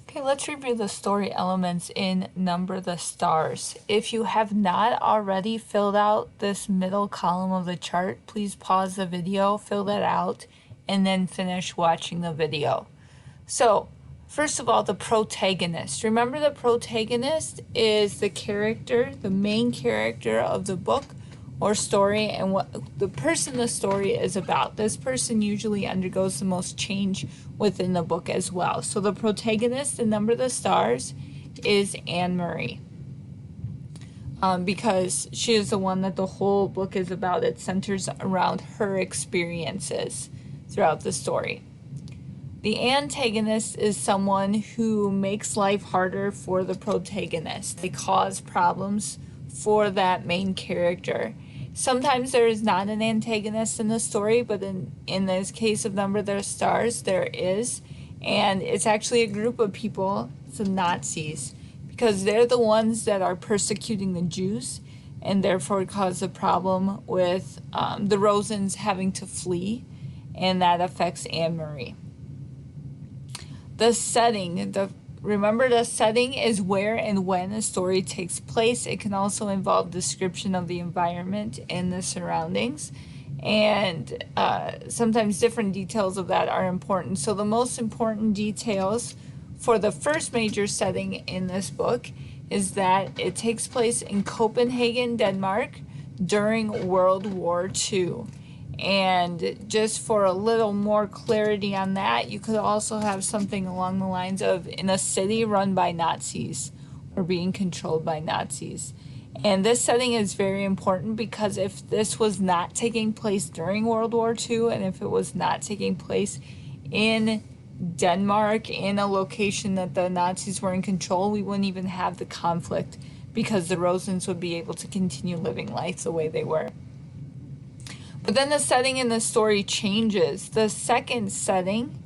Okay, let's review the story elements in Number the Stars. If you have not already filled out this middle column of the chart, please pause the video, fill that out, and then finish watching the video. So, first of all, the protagonist. Remember, the protagonist is the character, the main character of the book or story, and what the person the story is about. This person usually undergoes the most change within the book as well. So the protagonist in Number the Stars is Anne Marie, because she is the one that the whole book is about. It centers around her experiences throughout the story. The antagonist is someone who makes life harder for the protagonist. They cause problems for that main character. Sometimes there is not an antagonist in the story, but in this case of Number the Stars, there is. And it's actually a group of people, it's the Nazis, because they're the ones that are persecuting the Jews and therefore cause a problem with the Rosens having to flee, and that affects Anne Marie. The setting, remember, the setting is where and when a story takes place. It can also involve description of the environment and the surroundings, and sometimes different details of that are important. So the most important details for the first major setting in this book is that it takes place in Copenhagen, Denmark during World War II. And just for a little more clarity on that, you could also have something along the lines of in a city run by Nazis or being controlled by Nazis. And this setting is very important because if this was not taking place during World War II, and if it was not taking place in Denmark, in a location that the Nazis were in control, we wouldn't even have the conflict because the Rosens would be able to continue living life the way they were. But then the setting in the story changes. The second setting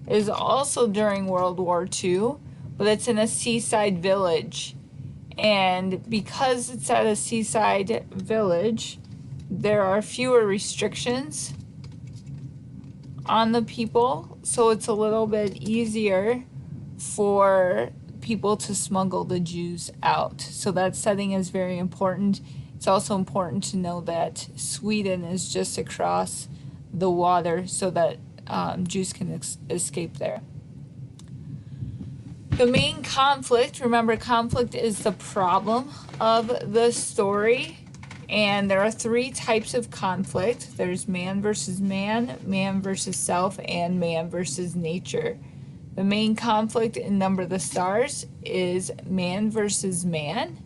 is also during World War II, but it's in a seaside village. And because it's at a seaside village, there are fewer restrictions on the people, so it's a little bit easier for people to smuggle the Jews out. So that setting is very important. It's also important to know that Sweden is just across the water so that Jews can escape there. The main conflict, remember, conflict is the problem of the story, and there are three types of conflict. There's man versus man, man versus self, and man versus nature. The main conflict in Number the Stars is man versus man.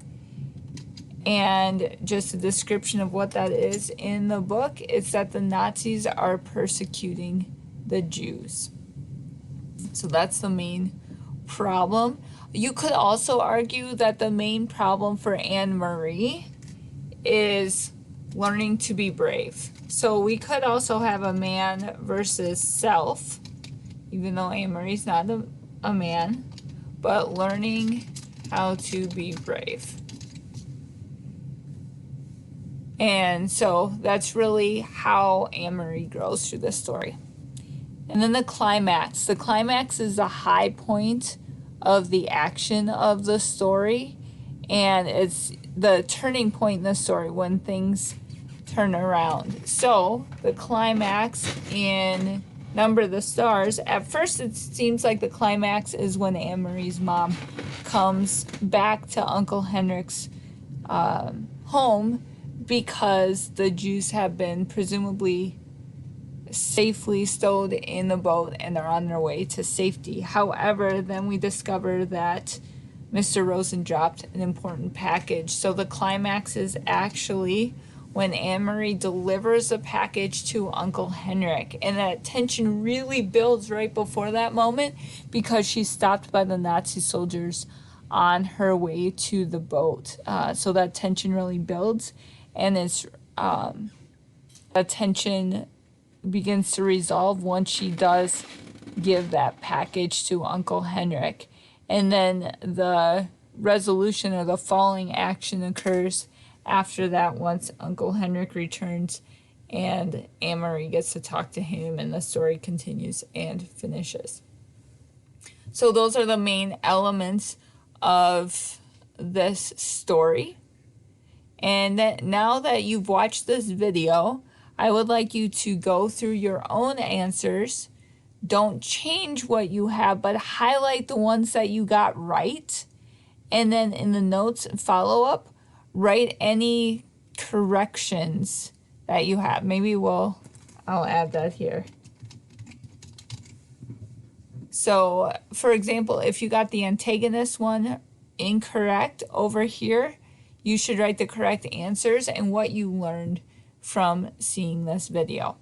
And just a description of what that is in the book is that the Nazis are persecuting the Jews. So that's the main problem. You could also argue that the main problem for Anne Marie is learning to be brave. So we could also have a man versus self, even though Anne Marie's not a man, but learning how to be brave. And so that's really how Anne Marie grows through this story. And then the climax. The climax is the high point of the action of the story. And it's the turning point in the story when things turn around. So the climax in Number the Stars, at first it seems like the climax is when Anne Marie's mom comes back to Uncle Henrik's home, because the Jews have been presumably safely stowed in the boat and are on their way to safety. However, then we discover that Mr. Rosen dropped an important package. So the climax is actually when Anne Marie delivers a package to Uncle Henrik. And that tension really builds right before that moment because she's stopped by the Nazi soldiers on her way to the boat. So that tension really builds. And it's the tension begins to resolve once she does give that package to Uncle Henrik. And then the resolution or the falling action occurs after that once Uncle Henrik returns and Anne Marie gets to talk to him and the story continues and finishes. So those are the main elements of this story. And now that you've watched this video, I would like you to go through your own answers. Don't change what you have, but highlight the ones that you got right. And then in the notes and follow-up, write any corrections that you have. Maybe I'll add that here. So, for example, if you got the antagonist one incorrect over here, you should write the correct answers and what you learned from seeing this video.